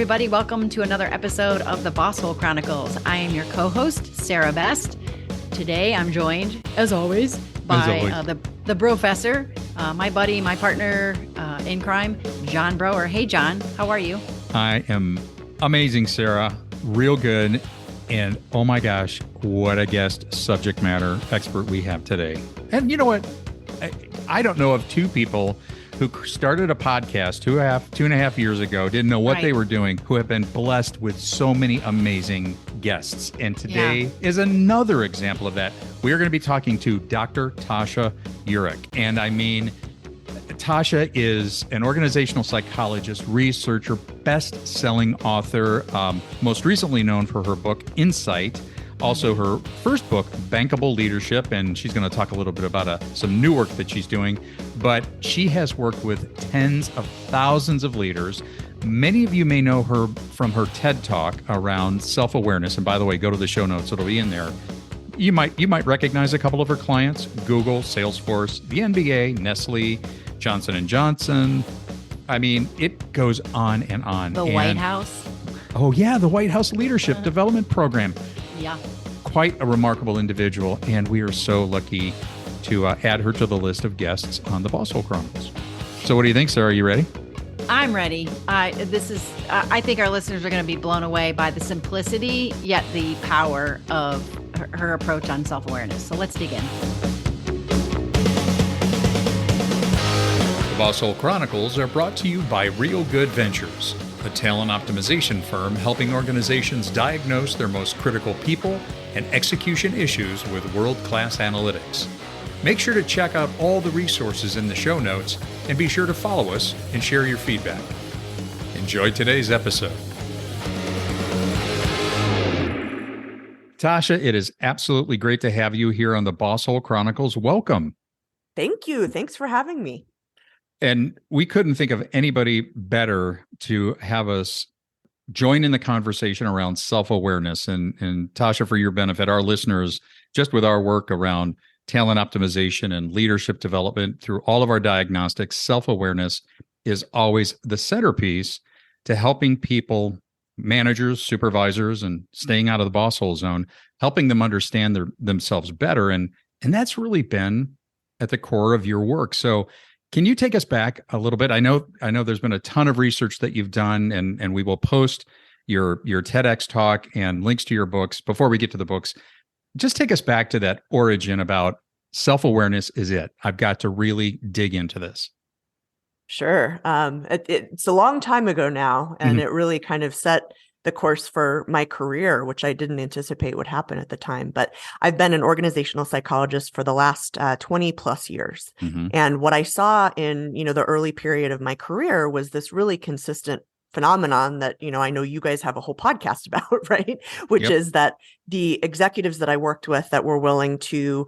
everybody. Welcome to another episode of the Bosshole Chronicles. I am your co-host, Sarah Best. Today, I'm joined, as always, by the professor, my buddy, my partner in crime, John Brower. Hey, John, how are you? I am amazing, Sarah. Real good. And oh my gosh, what a guest subject matter expert we have today. And you know what? I don't know of two people who started a podcast two and a half years ago, didn't know what they were doing, who have been blessed with so many amazing guests. And today is another example of that. We are going to be talking to Dr. Tasha Eurich. And I mean, Tasha is an organizational psychologist, researcher, best-selling author, most recently known for her book, Insight. Also, her first book, Bankable Leadership, and she's going to talk a little bit about some new work that she's doing. But she has worked with tens of thousands of leaders. Many of you may know her from her TED Talk around self-awareness. And by the way, go to the show notes; it'll be in there. You might recognize a couple of her clients: Google, Salesforce, the NBA, Nestle, Johnson & Johnson. I mean, it goes on and on. The White House. Oh yeah, the White House Leadership Development Program. Yeah. Quite a remarkable individual, and we are so lucky to add her to the list of guests on the Bosshole Chronicles. So what do you think, Sarah? Are you ready? I'm ready. I think our listeners are going to be blown away by the simplicity, yet the power of her approach on self-awareness. So let's dig in. The Bosshole Chronicles are brought to you by real.good.ventures, a talent optimization firm helping organizations diagnose their most critical people and execution issues with world-class analytics. Make sure to check out all the resources in the show notes and be sure to follow us and share your feedback. Enjoy today's episode. Tasha, it is absolutely great to have you here on the Bosshole Chronicles. Welcome. Thank you. Thanks for having me. And we couldn't think of anybody better to have us join in the conversation around self-awareness. And Tasha, for your benefit, our listeners, just with our work around talent optimization and leadership development through all of our diagnostics, self-awareness is always the centerpiece to helping people, managers, supervisors, and staying out of the boss hole zone, helping them understand themselves better. And that's really been at the core of your work. So can you take us back a little bit? I know there's been a ton of research that you've done, and we will post your TEDx talk and links to your books before we get to the books. Just take us back to that origin about self-awareness is it. I've got to really dig into this. Sure. It's a long time ago now, and it really kind of set the course for my career, which I didn't anticipate would happen at the time. But I've been an organizational psychologist for the last 20 plus years. And what I saw in, the early period of my career was this really consistent phenomenon that, I know you guys have a whole podcast about, right? Which is that the executives that I worked with that were willing to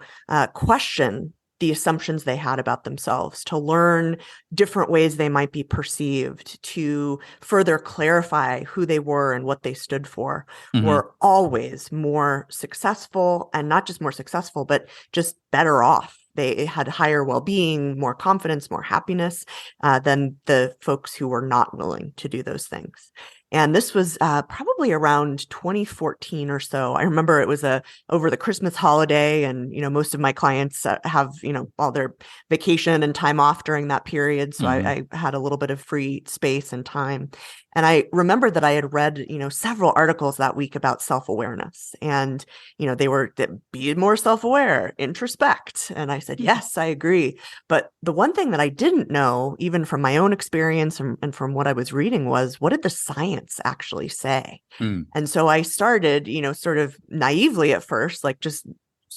question the assumptions they had about themselves, to learn different ways they might be perceived, to further clarify who they were and what they stood for, were always more successful, and not just more successful, but just better off. They had higher well-being, more confidence, more happiness than the folks who were not willing to do those things. And this was probably around 2014 or so. I remember it was over the Christmas holiday, and most of my clients have all their vacation and time off during that period. So I had a little bit of free space and time. And I remember that I had read several articles that week about self-awareness, and they were be more self-aware, introspect. And I said, yes, I agree. But the one thing that I didn't know, even from my own experience and from what I was reading, was what did the science actually say? And so I started, sort of naively at first, like just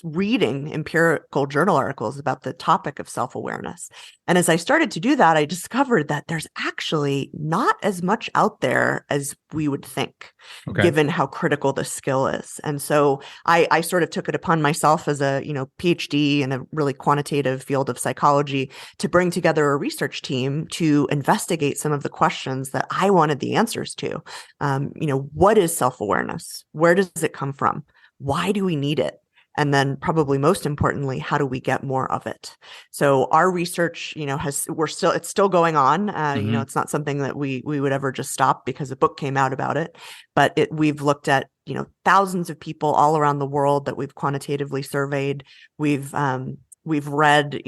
reading empirical journal articles about the topic of self-awareness. And as I started to do that, I discovered that there's actually not as much out there as we would think, given how critical this skill is. And so I sort of took it upon myself as a, PhD in a really quantitative field of psychology to bring together a research team to investigate some of the questions that I wanted the answers to. What is self-awareness? Where does it come from? Why do we need it? And then probably most importantly, how do we get more of it? So our research, it's still going on. It's not something that we would ever just stop because a book came out about it, but we've looked at, thousands of people all around the world that we've quantitatively surveyed. We've read,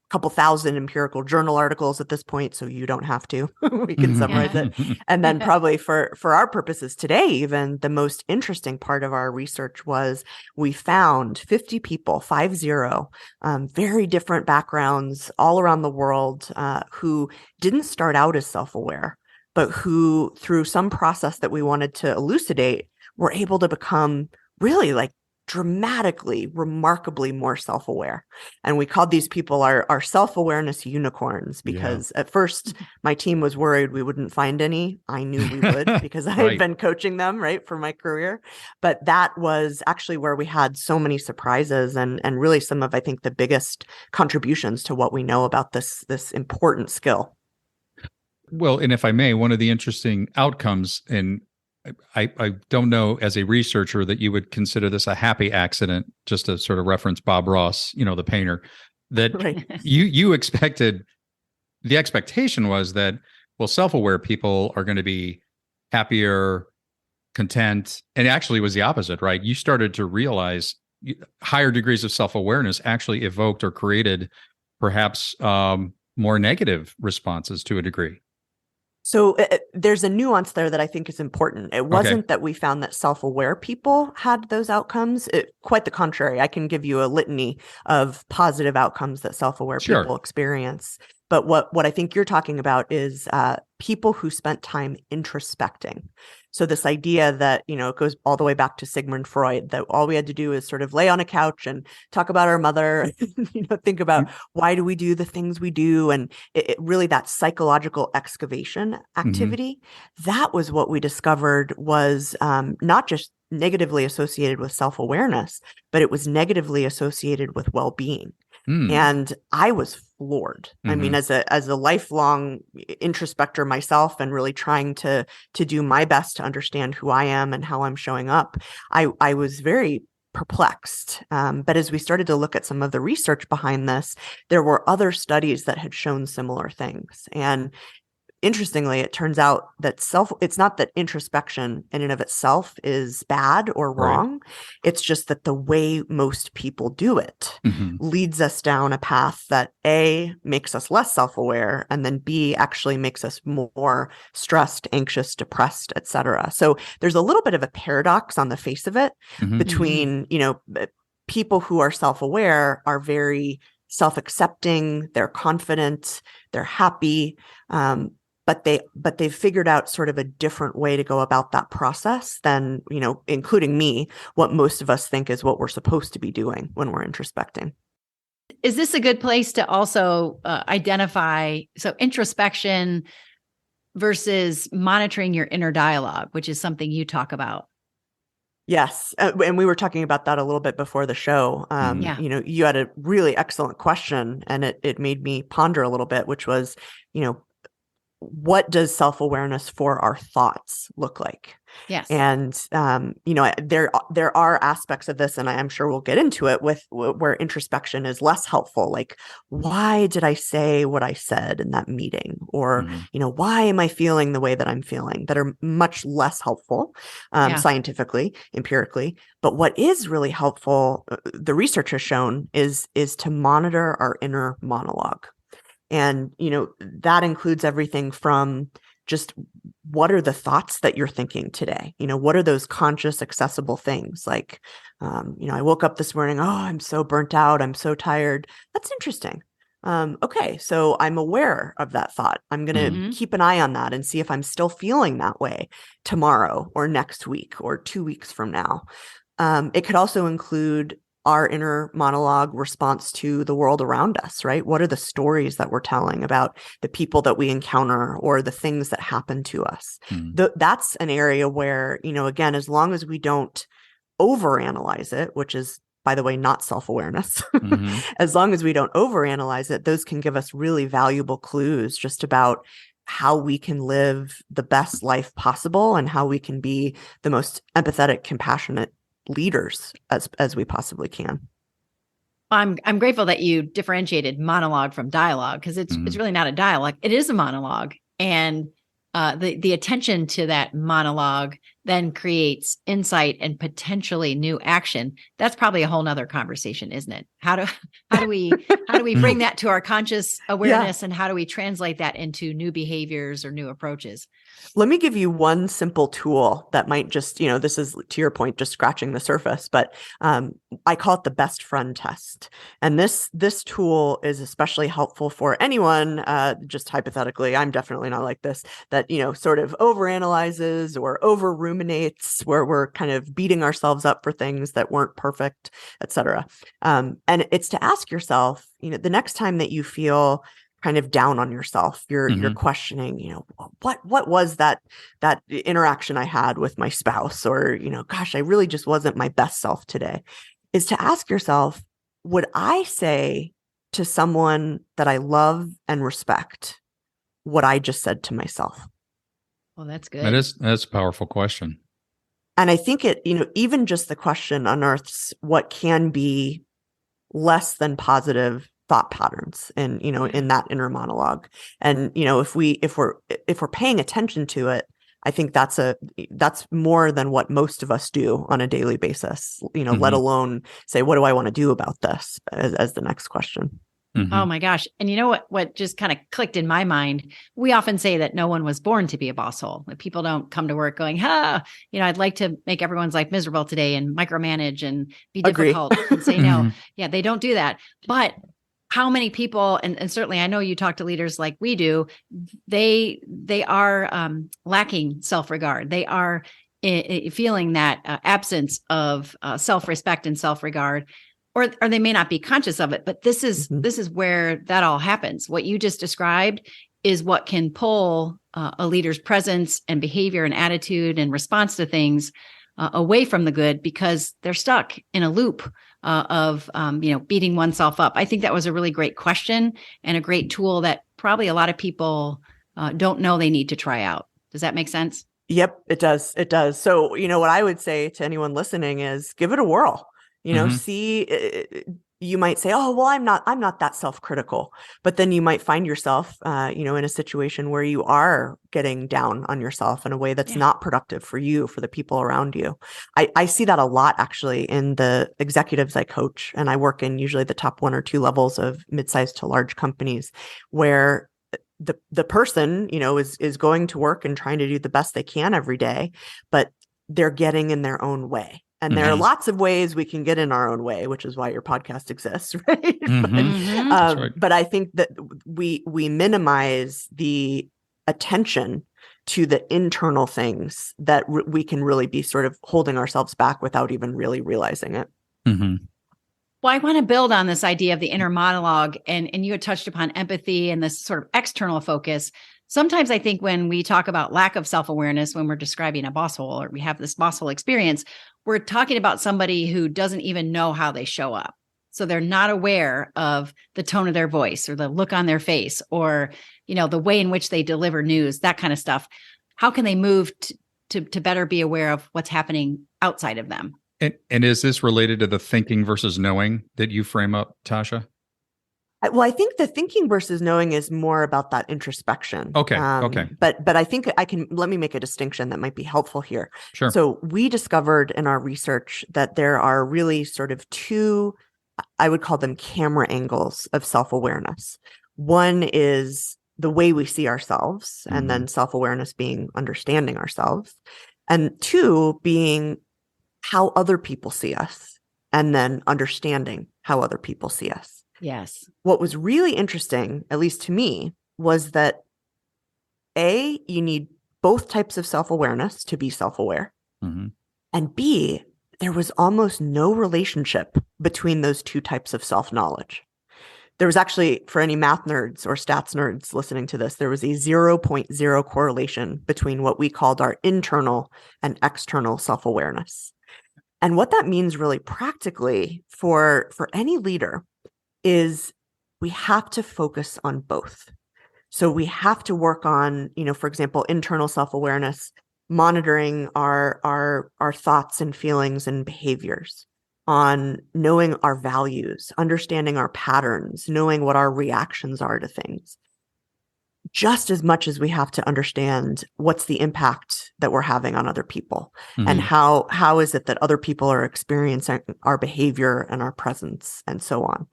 couple thousand empirical journal articles at this point, so you don't have to. We can summarize it. And then probably for our purposes today, even the most interesting part of our research was we found 50 people, 50, very different backgrounds all around the world, who didn't start out as self-aware, but who through some process that we wanted to elucidate, were able to become really dramatically, remarkably more self-aware. And we called these people our self-awareness unicorns because at first my team was worried we wouldn't find any. I knew we would because I had been coaching them, for my career. But that was actually where we had so many surprises and really some of, I think, the biggest contributions to what we know about this important skill. Well, and if I may, one of the interesting outcomes, and I don't know as a researcher that you would consider this a happy accident, just to sort of reference Bob Ross, the painter, that you expected, the expectation was that, well, self-aware people are going to be happier, content, and actually it was the opposite, right? You started to realize higher degrees of self-awareness actually evoked or created perhaps more negative responses to a degree. So there's a nuance there that I think is important. It wasn't that we found that self-aware people had those outcomes. Quite the contrary. I can give you a litany of positive outcomes that self-aware people experience. But what I think you're talking about is people who spent time introspecting. So this idea that, it goes all the way back to Sigmund Freud, that all we had to do is sort of lay on a couch and talk about our mother, think about why do we do the things we do? And it really that psychological excavation activity, that was what we discovered was not just negatively associated with self-awareness, but it was negatively associated with well-being. And I was floored. I mean, as a lifelong introspector myself and really trying to do my best to understand who I am and how I'm showing up, I was very perplexed. But as we started to look at some of the research behind this, there were other studies that had shown similar things. And interestingly, it turns out that it's not that introspection in and of itself is bad or wrong. It's just that the way most people do it leads us down a path that A, makes us less self-aware, and then B, actually makes us more stressed, anxious, depressed, etc. So there's a little bit of a paradox on the face of it between, people who are self-aware are very self-accepting, they're confident, they're happy, but they've figured out sort of a different way to go about that process than, including me, what most of us think is what we're supposed to be doing when we're introspecting. Is this a good place to also identify, so introspection versus monitoring your inner dialogue, which is something you talk about? Yes. And we were talking about that a little bit before the show. You had a really excellent question and it made me ponder a little bit, which was, what does self-awareness for our thoughts look like? Yes. And, there are aspects of this, and I'm sure we'll get into it with where introspection is less helpful. Like, why did I say what I said in that meeting? Or, why am I feeling the way that I'm feeling? That are much less helpful, scientifically, empirically. But what is really helpful, the research has shown, is to monitor our inner monologue. And, that includes everything from just what are the thoughts that you're thinking today? What are those conscious, accessible things? Like, I woke up this morning, I'm so burnt out. I'm so tired. That's interesting. Okay, so I'm aware of that thought. I'm going to keep an eye on that and see if I'm still feeling that way tomorrow or next week or 2 weeks from now. It could also include our inner monologue response to the world around us, right? What are the stories that we're telling about the people that we encounter or the things that happen to us? That's an area where, again, as long as we don't overanalyze it, which is, by the way, not self-awareness, as long as we don't overanalyze it, those can give us really valuable clues just about how we can live the best life possible and how we can be the most empathetic, compassionate leaders as we possibly can. I'm grateful that you differentiated monologue from dialogue, because it's really not a dialogue. It is a monologue. And the attention to that monologue then creates insight and potentially new action. That's probably a whole nother conversation, isn't it? How do we bring that to our conscious awareness, and how do we translate that into new behaviors or new approaches? Let me give you one simple tool that might just, this is, to your point, just scratching the surface, but I call it the best friend test. And this tool is especially helpful for anyone, just hypothetically, I'm definitely not like this, that, sort of overanalyzes or over ruminates, where we're kind of beating ourselves up for things that weren't perfect, et cetera. And it's to ask yourself, the next time that you feel kind of down on yourself, you're questioning, what was that interaction I had with my spouse, or, gosh, I really just wasn't my best self today, is to ask yourself, would I say to someone that I love and respect what I just said to myself? Well, that's good. That's a powerful question. And I think it, even just the question unearths what can be less than positive thought patterns and, in that inner monologue. And, if we're paying attention to it, I think that's more than what most of us do on a daily basis, let alone say, what do I want to do about this as the next question? Oh my gosh. And you know what just kind of clicked in my mind? We often say that no one was born to be a boss hole. That people don't come to work going, I'd like to make everyone's life miserable today and micromanage and be difficult and say no. Yeah, they don't do that. But how many people, and certainly I know you talk to leaders like we do, they are lacking self-regard. They are feeling that absence of self-respect and self-regard. Or they may not be conscious of it, but this is where that all happens. What you just described is what can pull a leader's presence and behavior and attitude and response to things away from the good, because they're stuck in a loop of beating oneself up. I think that was a really great question and a great tool that probably a lot of people don't know they need to try out. Does that make sense? Yep, it does. It does. So, what I would say to anyone listening is give it a whirl. See, you might say, oh, well, I'm not that self-critical, but then you might find yourself, in a situation where you are getting down on yourself in a way that's not productive for you, for the people around you. I see that a lot, actually, in the executives I coach, and I work in usually the top 1 or 2 levels of mid-sized to large companies, where the person, is going to work and trying to do the best they can every day, but they're getting in their own way. And there are lots of ways we can get in our own way, which is why your podcast exists, right? But I think that we minimize the attention to the internal things that we can really be sort of holding ourselves back without even really realizing it. Well, I want to build on this idea of the inner monologue, and you had touched upon empathy and this sort of external focus. Sometimes I think when we talk about lack of self-awareness, when we're describing a boss hole or we have this boss hole experience, we're talking about somebody who doesn't even know how they show up. So they're not aware of the tone of their voice or the look on their face or, the way in which they deliver news, that kind of stuff. How can they move to better be aware of what's happening outside of them? And is this related to the thinking versus knowing that you frame up, Tasha? Well, I think the thinking versus knowing is more about that introspection. Okay. But I think let me make a distinction that might be helpful here. Sure. So we discovered in our research that there are really sort of 2, I would call them camera angles of self-awareness. One is the way we see ourselves, and then self-awareness being understanding ourselves. And 2 being how other people see us, and then understanding how other people see us. Yes. What was really interesting, at least to me, was that A, you need both types of self-awareness to be self-aware. And B, there was almost no relationship between those 2 types of self-knowledge. There was actually, for any math nerds or stats nerds listening to this, there was a 0.0 correlation between what we called our internal and external self-awareness. And what that means really practically for any leader is we have to focus on both. So we have to work on, for example, internal self-awareness monitoring our thoughts and feelings and behaviors, on knowing our values, understanding our patterns, knowing what our reactions are to things, just as much as we have to understand what's the impact that we're having on other people, and how is it that other people are experiencing our behavior and our presence and so on.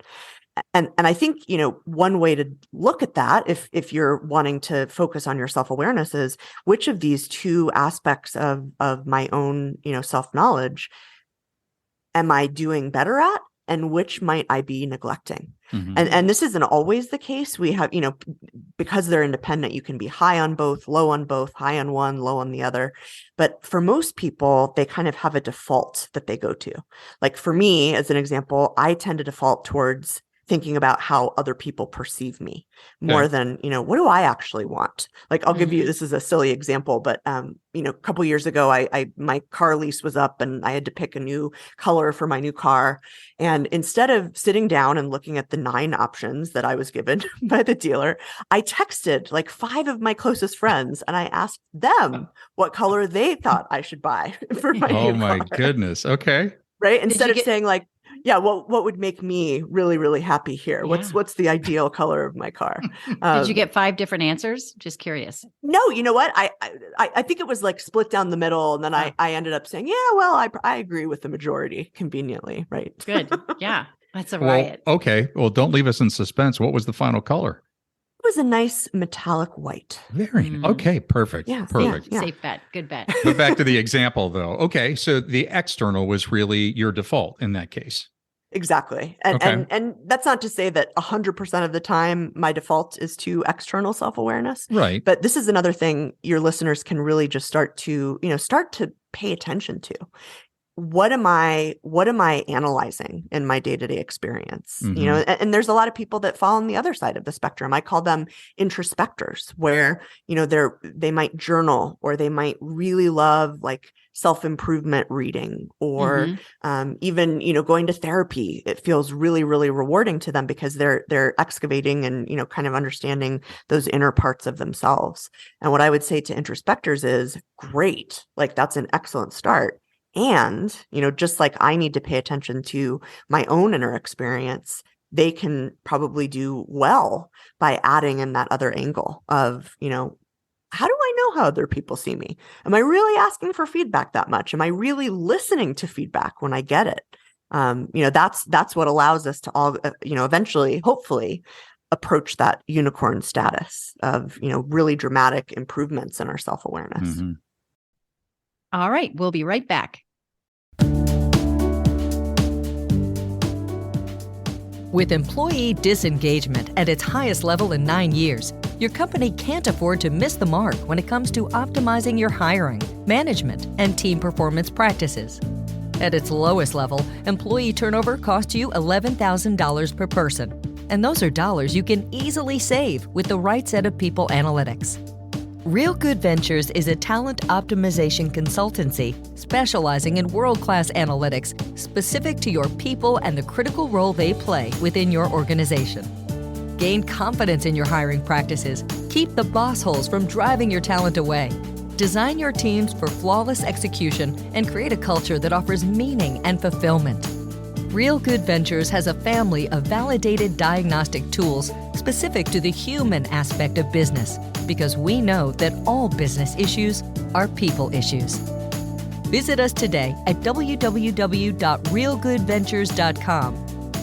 And I think, one way to look at that, if you're wanting to focus on your self-awareness, is which of these two aspects of my own, self-knowledge am I doing better at, and which might I be neglecting? And this isn't always the case. We have, because they're independent, you can be high on both, low on both, high on one, low on the other. But for most people, they kind of have a default that they go to. Like for me, as an example, I tend to default towards thinking about how other people perceive me more than, what do I actually want? Like, I'll give you, this is a silly example, but, a couple years ago, my car lease was up and I had to pick a new color for my new car. And instead of sitting down and looking at the 9 options that I was given by the dealer, I texted like 5 of my closest friends and I asked them what color they thought I should buy for my new car. Oh my goodness. Okay. Right. Instead of saying like, yeah, what would make me really, really happy here? Yeah. What's the ideal color of my car? Did you get 5 different answers? Just curious. No, you know what? I think it was like split down the middle, and then I ended up saying, yeah, well, I agree with the majority conveniently, right? Good. Yeah, that's a riot. Well, okay. Well, don't leave us in suspense. What was the final color? It was a nice metallic white. Very okay. Perfect. Yeah, perfect. yeah. Safe bet. Good bet. But back to the example, though. Okay, so the external was really your default in that case. Exactly. And that's not to say that 100% of the time my default is to external self-awareness. Right. But this is another thing your listeners can really just start to pay attention to. What am I analyzing in my day-to-day experience? And there's a lot of people that fall on the other side of the spectrum. I call them introspectors, where, they might journal, or they might really love like self-improvement reading, or even, going to therapy. It feels really, really rewarding to them because they're excavating and, kind of understanding those inner parts of themselves. And what I would say to introspectors is, great, like that's an excellent start. And, just like I need to pay attention to my own inner experience, they can probably do well by adding in that other angle of, how do I know how other people see me? Am I really asking for feedback that much? Am I really listening to feedback when I get it? That's what allows us to all, eventually, hopefully, approach that unicorn status of, really dramatic improvements in our self-awareness. All right. We'll be right back. With employee disengagement at its highest level in 9 years, your company can't afford to miss the mark when it comes to optimizing your hiring, management, and team performance practices. At its lowest level, employee turnover costs you $11,000 per person, and those are dollars you can easily save with the right set of people analytics. Real Good Ventures is a talent optimization consultancy specializing in world-class analytics specific to your people and the critical role they play within your organization. Gain confidence in your hiring practices, keep the boss holes from driving your talent away, design your teams for flawless execution, and create a culture that offers meaning and fulfillment. Real Good Ventures has a family of validated diagnostic tools specific to the human aspect of business, because we know that all business issues are people issues. Visit us today at www.realgoodventures.com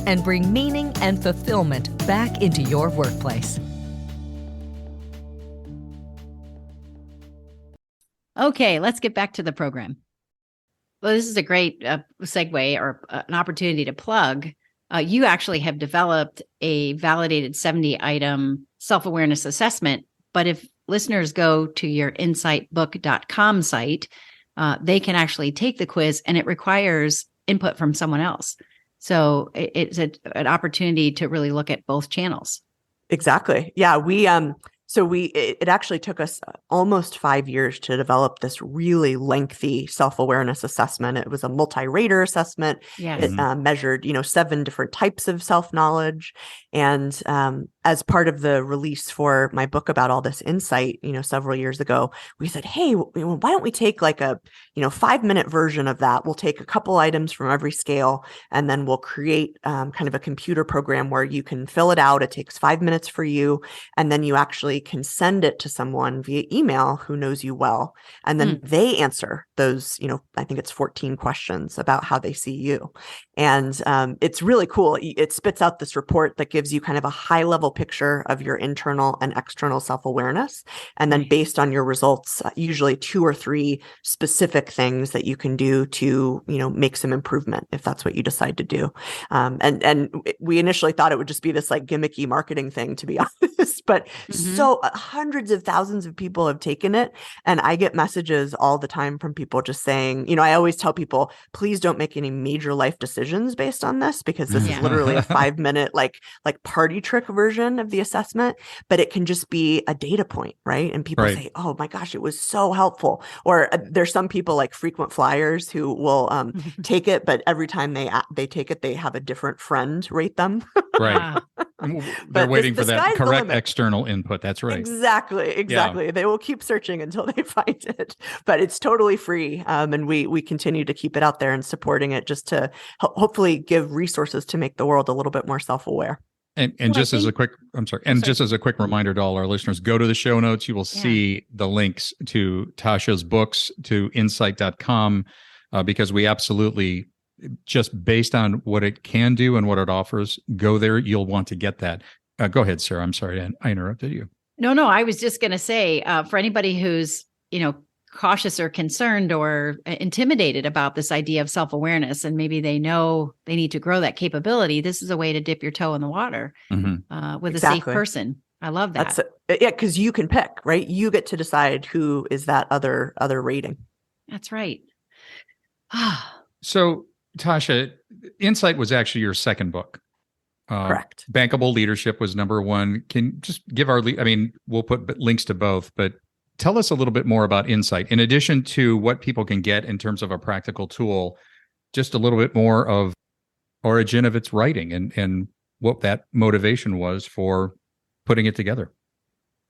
and bring meaning and fulfillment back into your workplace. Okay, let's get back to the program. Well, this is a great segue or an opportunity to plug. You actually have developed a validated 70-item self-awareness assessment. But if listeners go to your insightbook.com site, they can actually take the quiz, and it requires input from someone else. So it's an opportunity to really look at both channels. Exactly. Yeah. It actually took us almost 5 years to develop this really lengthy self-awareness assessment. It was a multi-rater assessment. Yes. It measured, 7 different types of self-knowledge. And as part of the release for my book about all this insight, several years ago, we said, hey, why don't we take like a 5-minute version of that? We'll take a couple items from every scale, and then we'll create kind of a computer program where you can fill it out. It takes 5 minutes for you, and then you actually can send it to someone via email who knows you well, and then they answer those, I think it's 14 questions about how they see you. And it's really cool. It spits out this report that gives you kind of a high level picture of your internal and external self-awareness. And then based on your results, usually 2 or 3 specific things that you can do to, make some improvement if that's what you decide to do. And we initially thought it would just be this like gimmicky marketing thing, to be honest, but so hundreds of thousands of people have taken it. And I get messages all the time from people just saying, I always tell people, please don't make any major life decisions based on this, because this is literally a 5-minute like party trick version of the assessment, but it can just be a data point, right? And people say, oh my gosh, it was so helpful. Or there's some people like frequent flyers who will take it, but every time they take it, they have a different friend rate them. Right. They're waiting for that correct external input. That's right. Exactly. Yeah. They will keep searching until they find it, but it's totally free. And we continue to keep it out there and supporting it just to hopefully give resources to make the world a little bit more self-aware. And just as a quick reminder to all our listeners, go to the show notes. You will see the links to Tasha's books, to insight.com, because we absolutely, just based on what it can do and what it offers, go there. You'll want to get that. Go ahead, Sarah. I'm sorry I interrupted you. No, I was just going to say, for anybody who's, cautious or concerned or intimidated about this idea of self-awareness, and maybe they know they need to grow that capability, this is a way to dip your toe in the water with a safe person. I love that. Because you can pick, right? You get to decide who is that other rating. That's right. So, Tasha, Insight was actually your second book. Correct. Bankable Leadership was number 1. Can you just give we'll put links to both, but tell us a little bit more about Insight. In addition to what people can get in terms of a practical tool, just a little bit more of origin of its writing and what that motivation was for putting it together.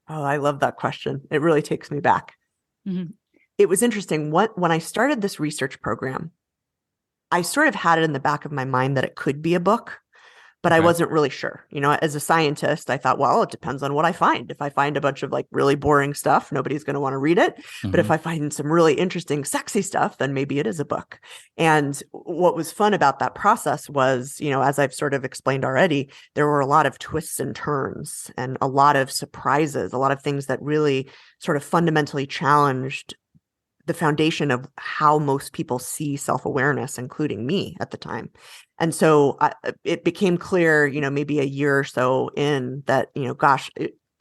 Oh, I love that question. It really takes me back. It was interesting. When I started this research program, I sort of had it in the back of my mind that it could be a book, but I wasn't really sure. As a scientist, I thought, well, it depends on what I find. If I find a bunch of like really boring stuff, nobody's going to want to read it. But if I find some really interesting, sexy stuff, then maybe it is a book. And what was fun about that process was, as I've sort of explained already, there were a lot of twists and turns and a lot of surprises, a lot of things that really sort of fundamentally challenged the foundation of how most people see self-awareness, including me at the time. And so it became clear, maybe a year or so in that,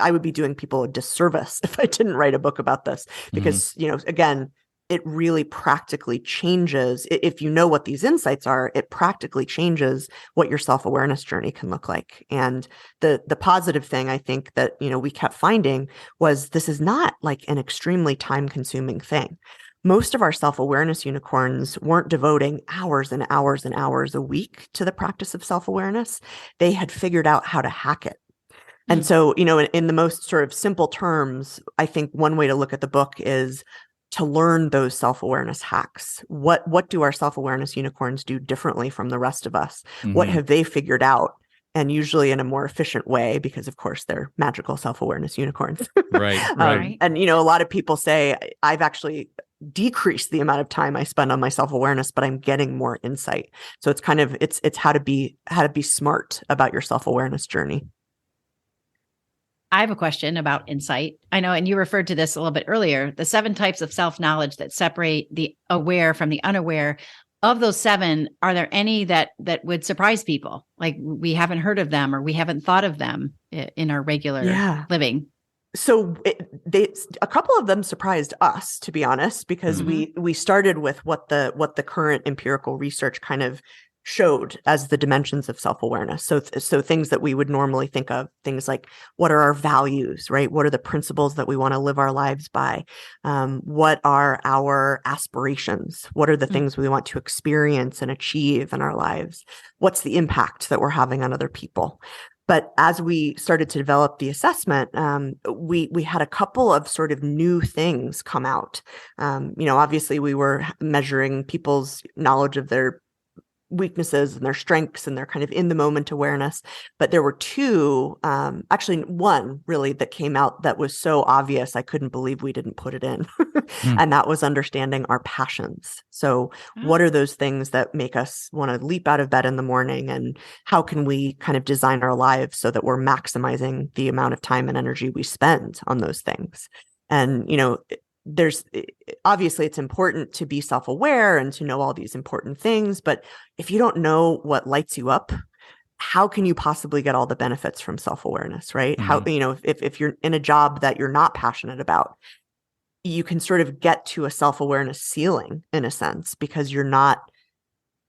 I would be doing people a disservice if I didn't write a book about this, because, again, it really practically changes. If you know what these insights are, it practically changes what your self-awareness journey can look like. And the positive thing I think that, we kept finding was this is not like an extremely time-consuming thing. Most of our self-awareness unicorns weren't devoting hours and hours and hours a week to the practice of self-awareness. They had figured out how to hack it. And so, in the most sort of simple terms, I think one way to look at the book is to learn those self-awareness hacks. What do our self-awareness unicorns do differently from the rest of us? What have they figured out? And usually in a more efficient way, because of course they're magical self-awareness unicorns. Right. And, a lot of people say, I've actually decreased the amount of time I spend on my self-awareness, but I'm getting more insight. So it's kind of, it's how to be smart about your self-awareness journey. I have a question about insight. I know, and you referred to this a little bit earlier, the 7 types of self-knowledge that separate the aware from the unaware. Of those 7, are there any that would surprise people? Like we haven't heard of them or we haven't thought of them in our regular living? So a couple of them surprised us, to be honest, because we started with what the current empirical research kind of showed as the dimensions of self-awareness. So things that we would normally think of, things like what are our values, right? What are the principles that we want to live our lives by? What are our aspirations? What are the things we want to experience and achieve in our lives? What's the impact that we're having on other people? But as we started to develop the assessment, we had a couple of sort of new things come out. Obviously we were measuring people's knowledge of their weaknesses and their strengths and their kind of in the moment awareness. But there were two, actually one really that came out that was so obvious, I couldn't believe we didn't put it in. And that was understanding our passions. So what are those things that make us want to leap out of bed in the morning, and how can we kind of design our lives so that we're maximizing the amount of time and energy we spend on those things? And, there's obviously it's important to be self-aware and to know all these important things, but if you don't know what lights you up, how can you possibly get all the benefits from self-awareness, right? Mm-hmm. How, if you're in a job that you're not passionate about, you can sort of get to a self-awareness ceiling in a sense, because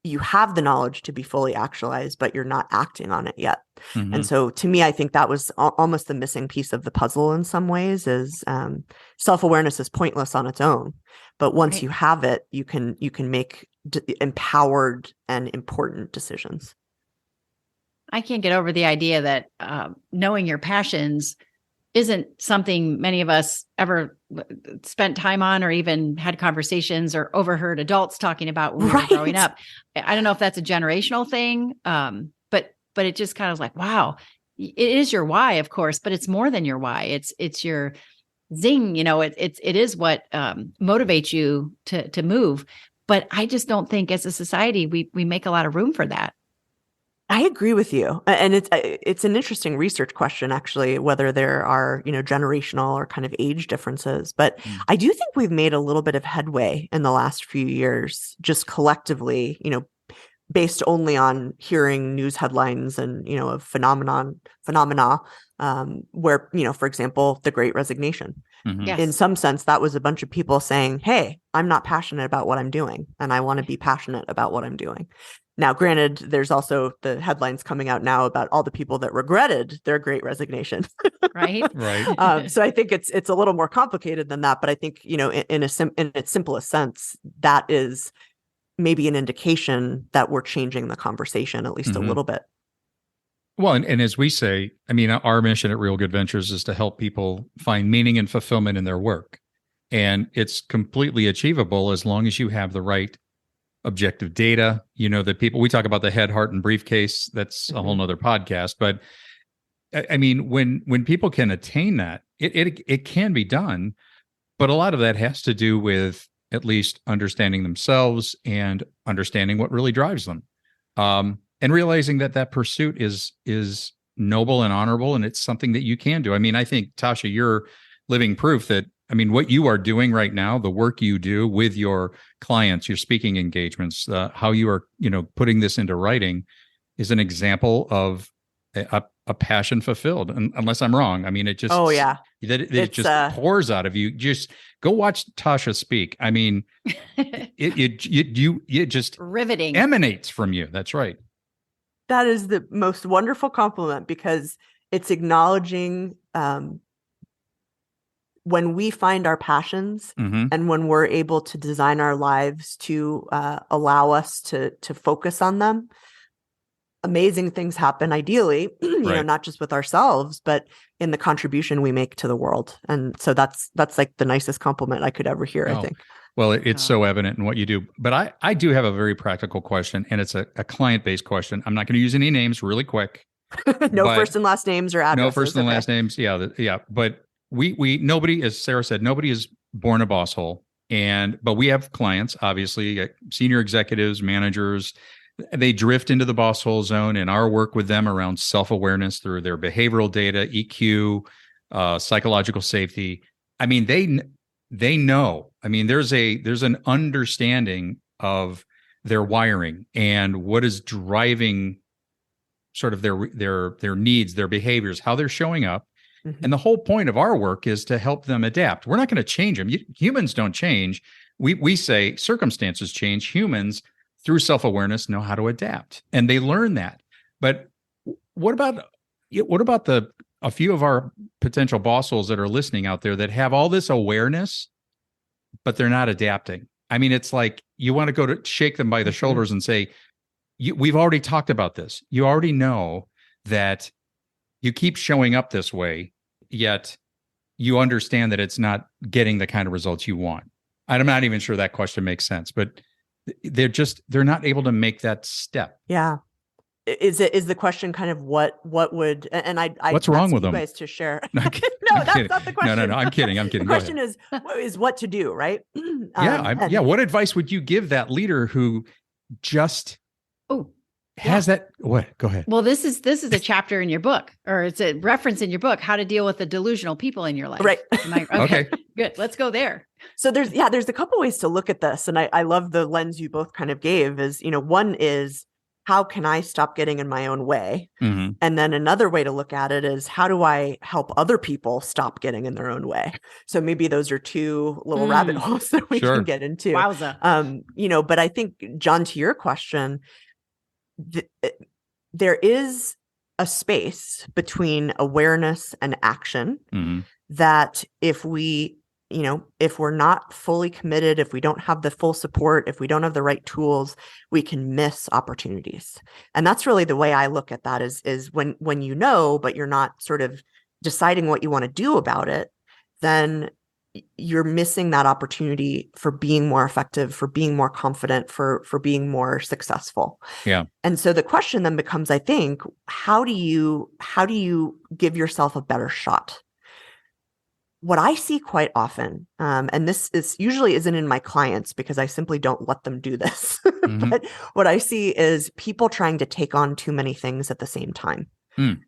you have the knowledge to be fully actualized, but you're not acting on it yet. Mm-hmm. And so to me, I think that was almost the missing piece of the puzzle in some ways. Is self-awareness is pointless on its own, but once you have it, you can make empowered and important decisions. I can't get over the idea that knowing your passions isn't something many of us ever spent time on, or even had conversations or overheard adults talking about when we were growing up. I don't know if that's a generational thing, but it just kind of like, wow, it is your why, of course, but it's more than your why. It's your zing. It is what motivates you to move. But I just don't think as a society we make a lot of room for that. I agree with you. And it's an interesting research question, actually, whether there are, generational or kind of age differences. But I do think we've made a little bit of headway in the last few years, just collectively, based only on hearing news headlines and, of phenomena where, for example, the Great Resignation. Mm-hmm. Yes. In some sense, that was a bunch of people saying, hey, I'm not passionate about what I'm doing, and I want to be passionate about what I'm doing. Now, granted, there's also the headlines coming out now about all the people that regretted their Great Resignation. Right. So I think it's a little more complicated than that. But I think, in its simplest sense, that is maybe an indication that we're changing the conversation at least a little bit. Well, and as we say, our mission at Real Good Ventures is to help people find meaning and fulfillment in their work. And it's completely achievable as long as you have the right objective data. We talk about the head, heart, and briefcase. That's a whole nother podcast. But when people can attain that, it can be done. But a lot of that has to do with at least understanding themselves and understanding what really drives them. And realizing that pursuit is noble and honorable, and it's something that you can do. I think, Tasha, you're living proof that, what you are doing right now, the work you do with your clients, your speaking engagements, how you are, putting this into writing is an example of a passion fulfilled. And unless I'm wrong, it just, it just pours out of you. Just go watch Tasha speak. It just riveting emanates from you. That's right. That is the most wonderful compliment, because it's acknowledging when we find our passions and when we're able to design our lives to allow us to focus on them, amazing things happen, ideally, not just with ourselves, but in the contribution we make to the world. And so that's like the nicest compliment I could ever hear, I think. Well, it's so evident in what you do. But I do have a very practical question, and it's a client-based question. I'm not going to use any names, really quick. No first and last names or addresses. No first and last names. Yeah. But we nobody, as Sarah said, nobody is born a boss hole. But we have clients, obviously, senior executives, managers. They drift into the boss hole zone, and our work with them around self-awareness through their behavioral data, EQ, psychological safety. They know. There's an understanding of their wiring and what is driving sort of their needs, their behaviors, how they're showing up. And the whole point of our work is to help them adapt. We're not going to change them. Humans don't change. We say circumstances change. Humans, through self-awareness, know how to adapt, and they learn that. But what about a few of our potential boss holes that are listening out there that have all this awareness, but they're not adapting? It's like you want to go to shake them by the shoulders and say, we've already talked about this. You already know that you keep showing up this way, yet you understand that it's not getting the kind of results you want. I'm not even sure that question makes sense, but they're not able to make that step. Yeah. Is the question kind of what would, and I what's wrong with you them? guys to share. No, that's kidding. not the question. No, I'm kidding. The question is what to do, right? What advice would you give that leader who just has that? What? Go ahead. Well, this is a chapter in your book, or it's a reference in your book, how to deal with the delusional people in your life. Right. Okay. Good. Let's go there. So there's a couple ways to look at this. And I love the lens you both kind of gave is, one is, how can I stop getting in my own way? Mm-hmm. And then another way to look at it is, how do I help other people stop getting in their own way? So maybe those are two little rabbit holes that we can get into. Wowza. But I think, John, to your question, there is a space between awareness and action that if we're not fully committed, if we don't have the full support, if we don't have the right tools, we can miss opportunities. And that's really the way I look at that is when but you're not sort of deciding what you want to do about it, then you're missing that opportunity for being more effective, for being more confident, for being more successful. Yeah. And so the question then becomes, I think, how do you give yourself a better shot? What I see quite often, and this is usually isn't in my clients because I simply don't let them do this, but what I see is people trying to take on too many things at the same time.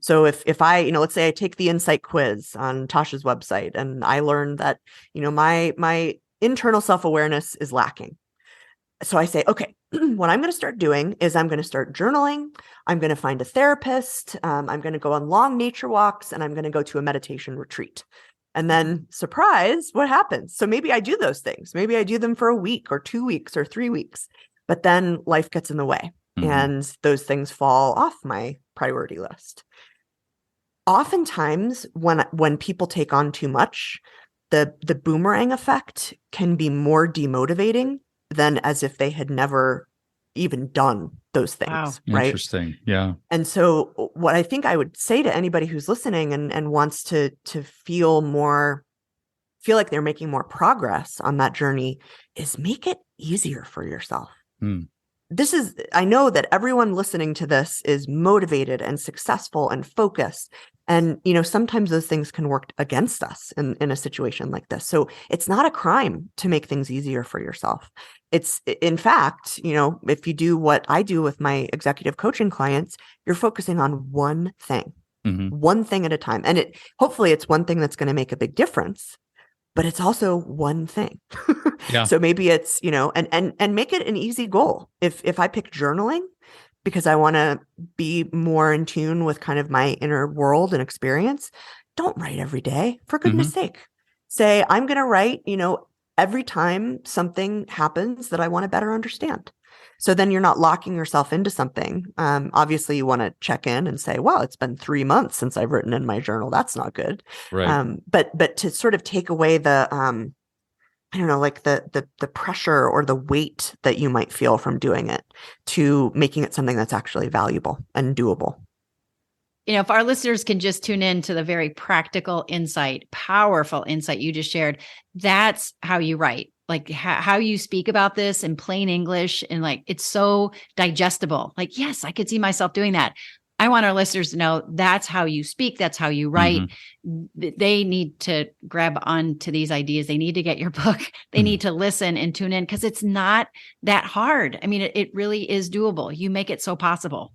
So if I, let's say I take the insight quiz on Tasha's website and I learned that, my internal self-awareness is lacking. So I say, okay, what I'm going to start doing is I'm going to start journaling. I'm going to find a therapist. I'm going to go on long nature walks, and I'm going to go to a meditation retreat. And then, surprise, what happens? So maybe I do those things. Maybe I do them for a week or 2 weeks or 3 weeks, but then life gets in the way and those things fall off my priority list. Oftentimes, when people take on too much, the boomerang effect can be more demotivating than as if they had never even done those things. Wow. Right? Interesting. Yeah. And so what I think I would say to anybody who's listening and wants to feel like they're making more progress on that journey is make it easier for yourself. I know that everyone listening to this is motivated and successful and focused. And, sometimes those things can work against us in a situation like this. So it's not a crime to make things easier for yourself. It's, in fact, if you do what I do with my executive coaching clients, you're focusing on one thing, one thing at a time. And hopefully it's one thing that's going to make a big difference, but it's also one thing. Yeah. So maybe it's, and make it an easy goal. If I pick journaling, because I want to be more in tune with kind of my inner world and experience, don't write every day, for goodness sake. Say, I'm going to write, every time something happens that I want to better understand. So then you're not locking yourself into something. Obviously, you want to check in and say, well, it's been 3 months since I've written in my journal. That's not good. Right. But to sort of take away the, the pressure or the weight that you might feel from doing it, to making it something that's actually valuable and doable. If our listeners can just tune in to the very practical insight, powerful insight you just shared, that's how you write. Like how you speak about this in plain English, and it's so digestible. Yes, I could see myself doing that. I want our listeners to know that's how you speak. That's how you write. They need to grab onto these ideas. They need to get your book. They need to listen and tune in, because it's not that hard. I mean, it really is doable. You make it so possible.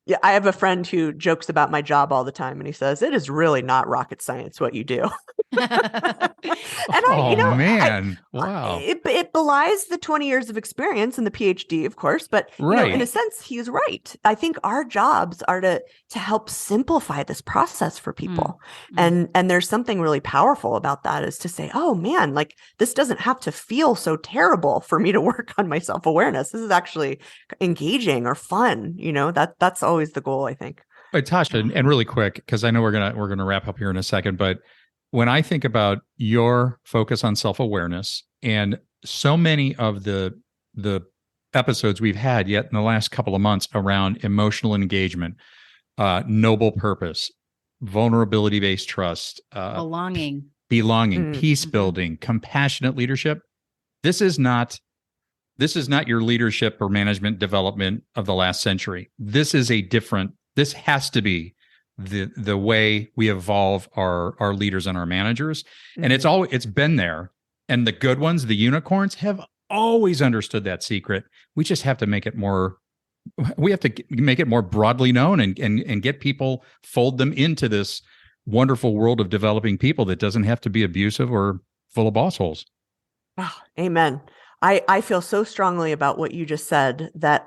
Yeah, I have a friend who jokes about my job all the time, and he says, it is really not rocket science what you do. Man. Wow. It belies the 20 years of experience and the PhD, of course, but in a sense, he's right. I think our jobs are to help simplify this process for people. And there's something really powerful about that, is to say, oh man, this doesn't have to feel so terrible for me to work on my self-awareness. This is actually engaging or fun. That's always the goal, I think. But Tasha, and really quick, because I know we're gonna wrap up here in a second, but when I think about your focus on self-awareness, and so many of the episodes we've had yet in the last couple of months around emotional engagement, noble purpose, vulnerability-based trust, belonging, peace building, compassionate leadership. This is not your leadership or management development of the last century. This has to be the way we evolve our leaders and our managers. And it's been there. And the good ones, the unicorns, have always understood that secret. We just have to make it more broadly known and get people, fold them into this wonderful world of developing people that doesn't have to be abusive or full of boss holes. Oh, amen. I feel so strongly about what you just said that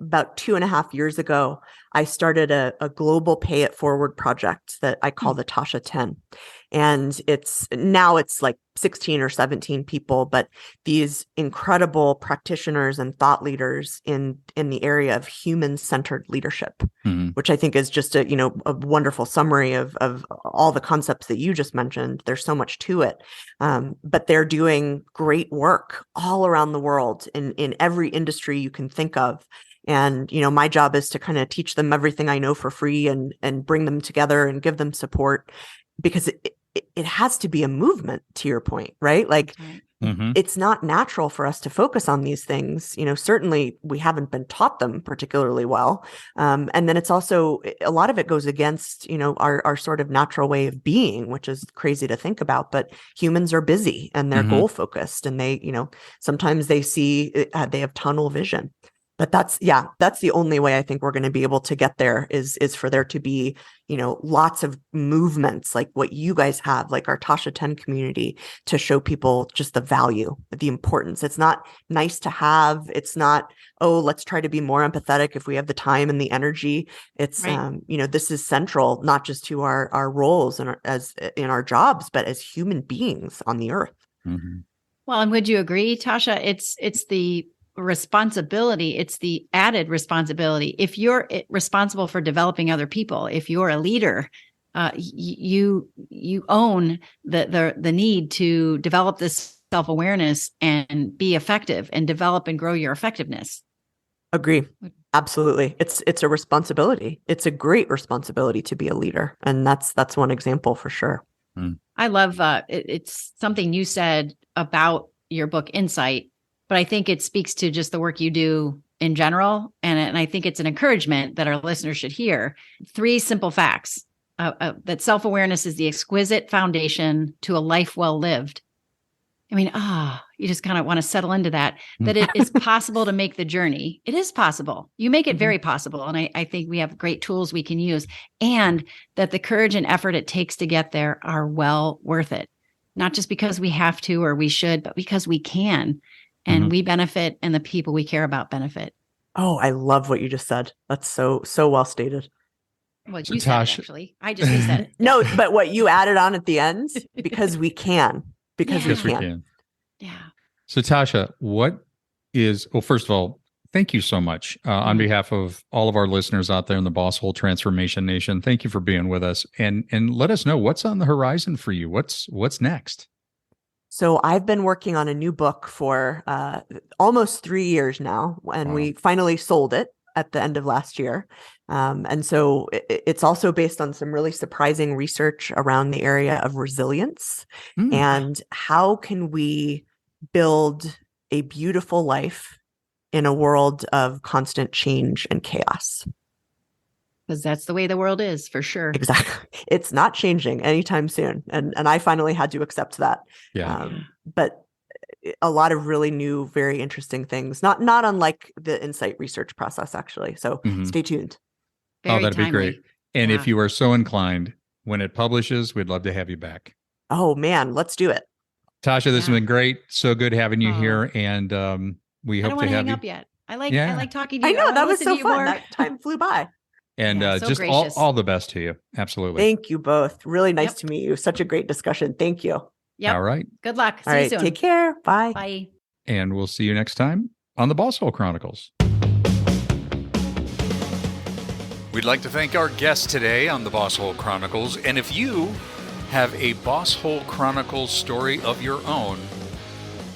about 2.5 years ago, I started a global pay it forward project that I call the Tasha 10. And it's like 16 or 17 people, but these incredible practitioners and thought leaders in the area of human-centered leadership, which I think is just a wonderful summary of all the concepts that you just mentioned. There's so much to it. But they're doing great work all around the world in every industry you can think of. And, my job is to kind of teach them everything I know for free and bring them together and give them support, because it has to be a movement, to your point, right? Like it's not natural for us to focus on these things. Certainly we haven't been taught them particularly well. And then it's also, a lot of it goes against, our sort of natural way of being, which is crazy to think about, but humans are busy and they're goal focused, and they, sometimes they have tunnel vision. But that's the only way I think we're going to be able to get there is for there to be, lots of movements like what you guys have, like our Tasha 10 community, to show people just the value, the importance. It's not nice to have. It's not, let's try to be more empathetic if we have the time and the energy. It's, right. This is central, not just to our roles and as in our jobs, but as human beings on the earth. Mm-hmm. Well, and would you agree, Tasha? It's the responsibility. It's the added responsibility. If you're responsible for developing other people, if you're a leader, you own the need to develop this self-awareness and be effective and develop and grow your effectiveness. Agree. Absolutely. It's a responsibility. It's a great responsibility to be a leader. And that's one example for sure. I love it's something you said about your book Insight, but I think it speaks to just the work you do in general. And I think it's an encouragement that our listeners should hear. 3 simple facts that self-awareness is the exquisite foundation to a life well lived. I mean, you just kind of want to settle into that it is possible to make the journey. It is possible. You make it very possible. And I think we have great tools we can use, and that the courage and effort it takes to get there are well worth it. Not just because we have to or we should, but because we can. And we benefit, and the people we care about benefit. Oh, I love what you just said. That's so well stated. Well, you said it, actually. I just said it. No, but what you added on at the end, because we can. Because we can. Yeah. So Tasha, first of all, thank you so much on behalf of all of our listeners out there in the Bosshole Transformation Nation. Thank you for being with us, and let us know what's on the horizon for you. What's next? So I've been working on a new book for almost 3 years now, and we finally sold it at the end of last year. And so it's also based on some really surprising research around the area of resilience and how can we build a beautiful life in a world of constant change and chaos. Because that's the way the world is, for sure. Exactly. It's not changing anytime soon. And I finally had to accept that. Yeah. But a lot of really new, very interesting things, not unlike the Insight research process, actually. So stay tuned. Very that'd be great. And if you are so inclined, when it publishes, we'd love to have you back. Oh, man, let's do it. Tasha, this has been great. So good having you here. And we hope to have you. I don't want to hang up yet. I like talking to you. I know, that was so fun. That time flew by. And just all the best to you. Absolutely. Thank you both. Really nice to meet you. Such a great discussion. Thank you. Yep. All right. Good luck. See you soon. Take care. Bye. Bye. And we'll see you next time on the Bosshole Chronicles. We'd like to thank our guests today on the Bosshole Chronicles. And if you have a Bosshole Chronicles story of your own,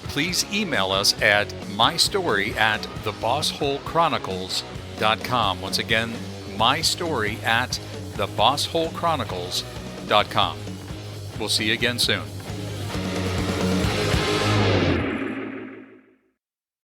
please email us at mystory@thebossholechronicles.com. Once again, mystory@thebossholechronicles.com. thebosshole chronicles.com. We'll see you again soon.